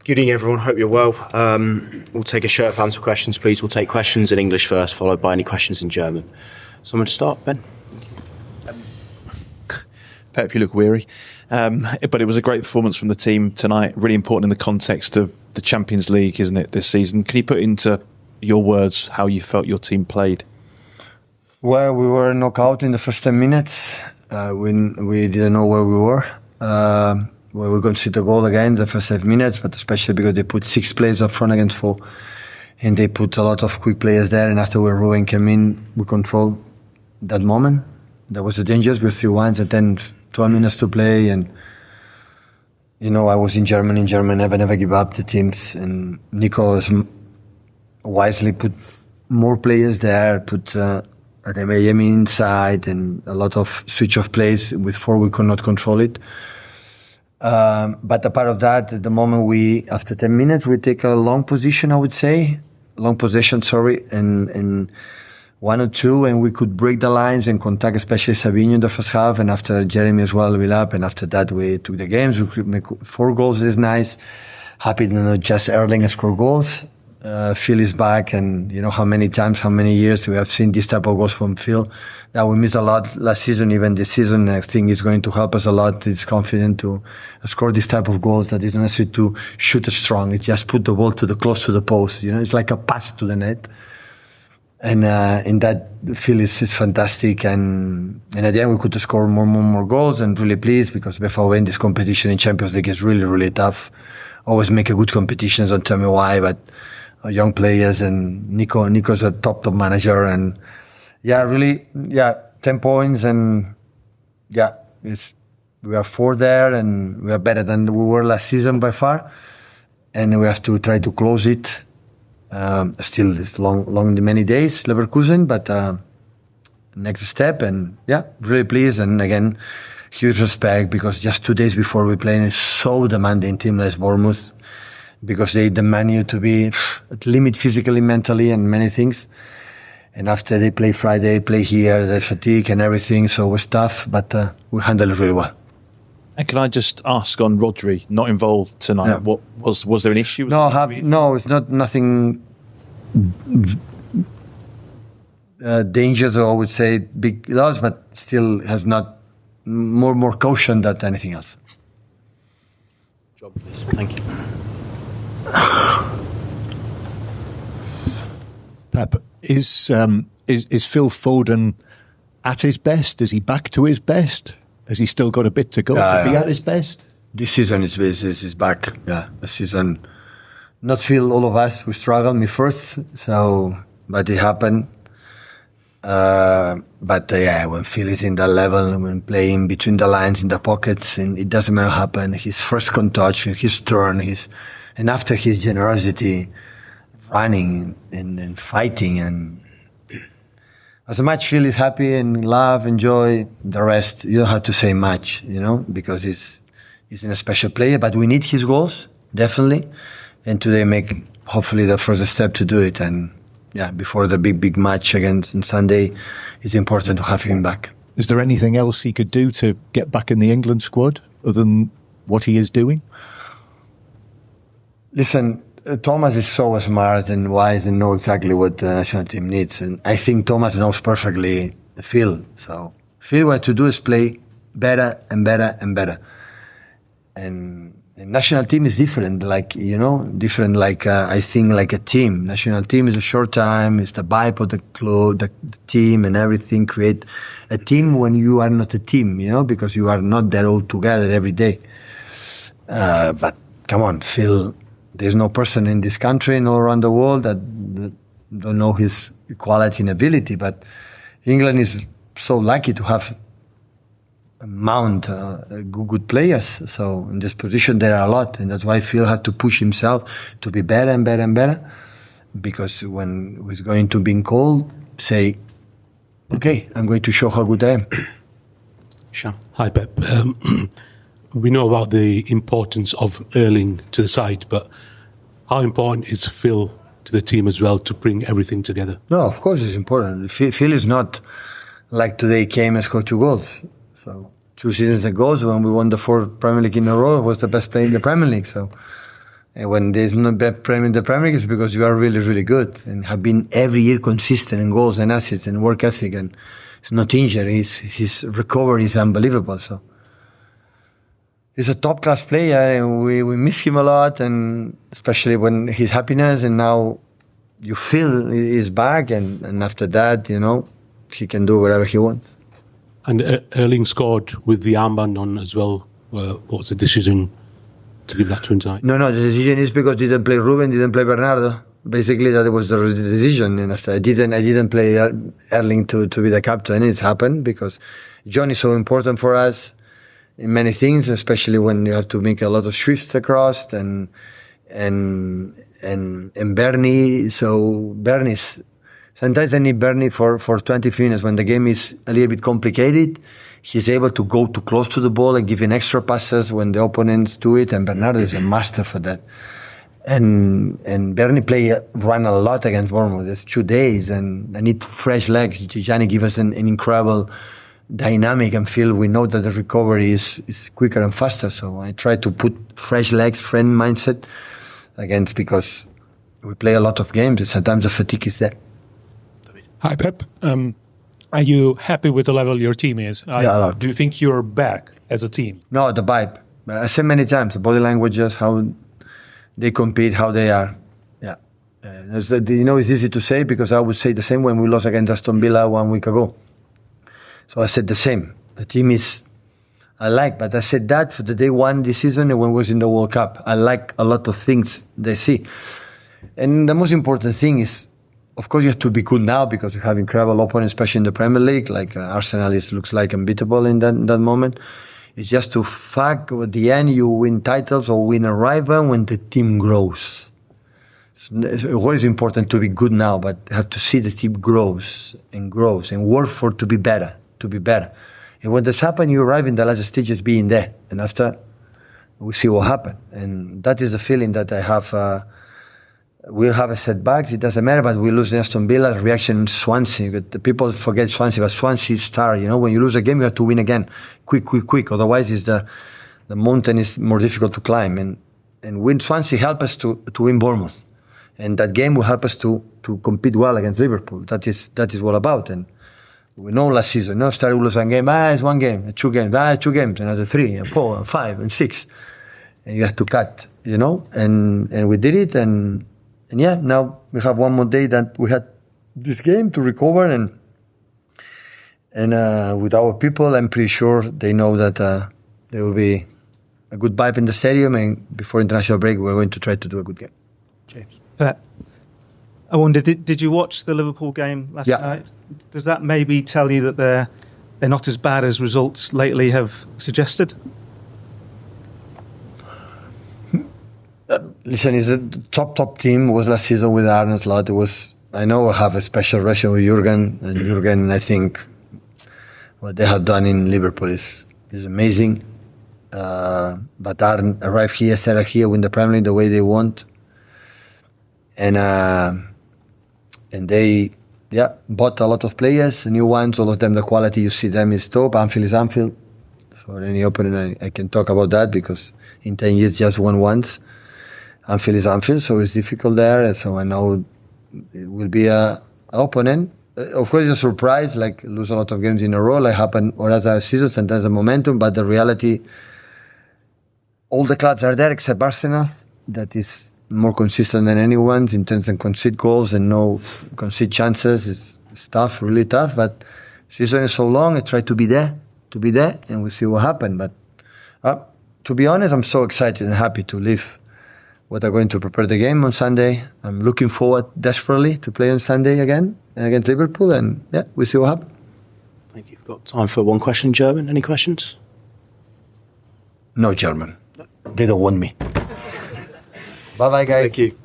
Good evening, everyone. Hope you're well. We'll take a show of hands for questions, please. We'll take questions in English first, followed by any questions in German. Someone to start, Ben? Pep, you look weary. But it was a great performance from the team tonight. Really important in the context of the Champions League, isn't it, this season? Can you put into your words how you felt your team played? Well, we were knocked out in the first 10 minutes. We didn't know where we were. We were going to see the goal again the first 5 minutes, but especially because they put 6 players up front against 4. And they put a lot of quick players there. And after Ruben came in, we controlled that moment. There was a danger with 3-1 and then 12 minutes to play. And, you know, I was in Germany, never give up the teams. And Nico wisely put more players there, put Miami inside, and a lot of switch of plays. With 4, we could not control it. But apart of that, at the moment after 10 minutes, we take a long possession, and 1 or 2, and we could break the lines and contact, especially Savinho in the first half, and after Jeremy as well, we up, and after that, we took the games. We could make 4 goals, is nice. Happy that not just Erling score goals. Phil is back, and you know how many years we have seen this type of goals from Phil. That we missed a lot last season, even this season. I think it's going to help us a lot. He's confident to score this type of goals. That is not necessary to shoot strong. It's just put the ball close to the post. You know, it's like a pass to the net. And in that, Phil is fantastic. And at the end, we could score more goals, and really pleased because before when this competition in Champions League is really, really tough. Always make a good competitions. Don't tell me why, but young players, and Nico's a top manager, and 10 points, and we are 4 there, and we are better than we were last season by far, and we have to try to close it. Still, it's long many days, Leverkusen, but next step, and really pleased, and again, huge respect because just 2 days before we play, it's so demanding team as Bournemouth. Because they demand you to be at limit physically, mentally, and many things. And after they play Friday, play here, the fatigue and everything, so it was tough, but we handled it really well. And can I just ask on Rodri, not involved tonight, Yeah. what was there an issue? No, it's not nothing dangerous, or I would say big loss, but still has not more caution than anything else. Job, please. Thank you. Pep, is Phil Foden at his best? Is he back to his best? Has he still got a bit to go to be at his best? This season is back. Yeah, this season. Not Phil, all of us, we struggled, me first, but it happened. When Phil is in that level, when playing between the lines, in the pockets, and it doesn't matter what happened, his first contact, his turn, and after his generosity, running and fighting, and as much Phil is happy and love, enjoy, the rest, you don't have to say much, you know, because he's a special player, but we need his goals, definitely, and today make, hopefully, the first step to do it, and before the big match against Sunday, it's important to have him back. Is there anything else he could do to get back in the England squad other than what he is doing? Listen, Thomas is so smart and wise and knows exactly what the national team needs. And I think Thomas knows perfectly Phil. So Phil, what to do is play better and better and better. And national team is different, I think like a team. National team is a short time, it's the vibe of the club, the team and everything. Create a team when you are not a team, you know, because you are not there all together every day. But come on, Phil, there's no person in this country and all around the world that don't know his quality and ability. But England is so lucky to have good players. So in this position, there are a lot. And that's why Phil had to push himself to be better and better and better. Because when he's going to be called, say, okay, I'm going to show how good I am. Sure. Hi, Pep. We know about the importance of Erling to the side, but how important is Phil to the team as well to bring everything together? No, of course it's important. Phil is not like today came and scored 2 goals. So 2 seasons ago, when we won the 4th Premier League in a row, was the best player in the Premier League. So And when there's no bad Premier in the Premier League, it's because you are really, really good and have been every year consistent in goals and assists and work ethic, and it's not injured. His recovery is unbelievable. So he's a top class player, and we miss him a lot, and especially when his happiness. And now you feel he's back, and after that, he can do whatever he wants. And Erling scored with the armband on as well. What was the decision to give that to him tonight? No, the decision is because didn't play Ruben, didn't play Bernardo. Basically, that was the decision. And after I didn't play Erling to be the captain. It's happened because John is so important for us in many things, especially when you have to make a lot of shifts across and Bernie. So Bernie's sometimes I need Bernie for 20 minutes when the game is a little bit complicated. He's able to go too close to the ball and give in extra passes when the opponents do it, and Bernardo is a master for that. And Bernie ran a lot against Bournemouth. It's 2 days, and I need fresh legs. Gianni give us an incredible dynamic and feel. We know that the recovery is quicker and faster, so I try to put fresh legs, friend mindset against, because we play a lot of games, and sometimes the fatigue is there. Hi, Pep. Are you happy with the level your team is? Yeah, a lot. Do you think you're back as a team? No, the vibe. I said many times, the body languages, how they compete, how they are. Yeah. It's easy to say because I would say the same when we lost against Aston Villa 1 week ago. So I said the same. The team is, but I said that for the day one this season and when we was in the World Cup. I like a lot of things they see. And the most important thing is, of course, you have to be good now because you have incredible opponents, especially in the Premier League. Like Arsenal looks like unbeatable in that moment. It's just to fact at the end you win titles or win a rival when the team grows. It's always important to be good now, but you have to see the team grows and work for to be better. And when this happens, you arrive in the last stages being there, and after we see what happens. And that is the feeling that I have. We'll have a setbacks, it doesn't matter, but we lose in Aston Villa, reaction in Swansea. But the people forget Swansea, but Swansea star, when you lose a game, you have to win again. Quick. Otherwise, the mountain is more difficult to climb. And win Swansea help us to win Bournemouth. And that game will help us to compete well against Liverpool. That is what about. And we know last season, started with one game, it's 1 game, 2 games, 2 games, another 3, and 4, and 5, and 6. And you have to cut, and we did it, and yeah, now we have one more day that we had this game to recover, and with our people, I'm pretty sure they know that there will be a good vibe in the stadium, and before international break, we're going to try to do a good game. James. Pep, I wonder, did you watch the Liverpool game last night? Does that maybe tell you that they're not as bad as results lately have suggested? Listen, it's a top team. Was last season with Arne Slot. I know I have a special relation with Jurgen, and Jurgen, I think what they have done in Liverpool is amazing. But Arne arrived here, started here, win the Premier League the way they want, and they bought a lot of players, new ones. All of them, the quality you see them is top. Anfield is Anfield. For any opponent, I can talk about that because in 10 years just won once. Anfield is Anfield, so it's difficult there. And so I know it will be an opponent. Of course, it's a surprise, like lose a lot of games in a row, like happen or as a season, sometimes the momentum. But the reality, all the clubs are there except Arsenal, that is more consistent than anyone in terms of concede goals and no concede chances. It's tough, really tough. But season is so long. I try to be there, and we'll see what happens. But to be honest, I'm so excited and happy to live. What are going to prepare the game on Sunday. I'm looking forward desperately to play on Sunday again against Liverpool, and we'll see what happens. Thank you. We've got time for one question in German. Any questions? No German. They don't want me. Bye-bye, guys. Thank you.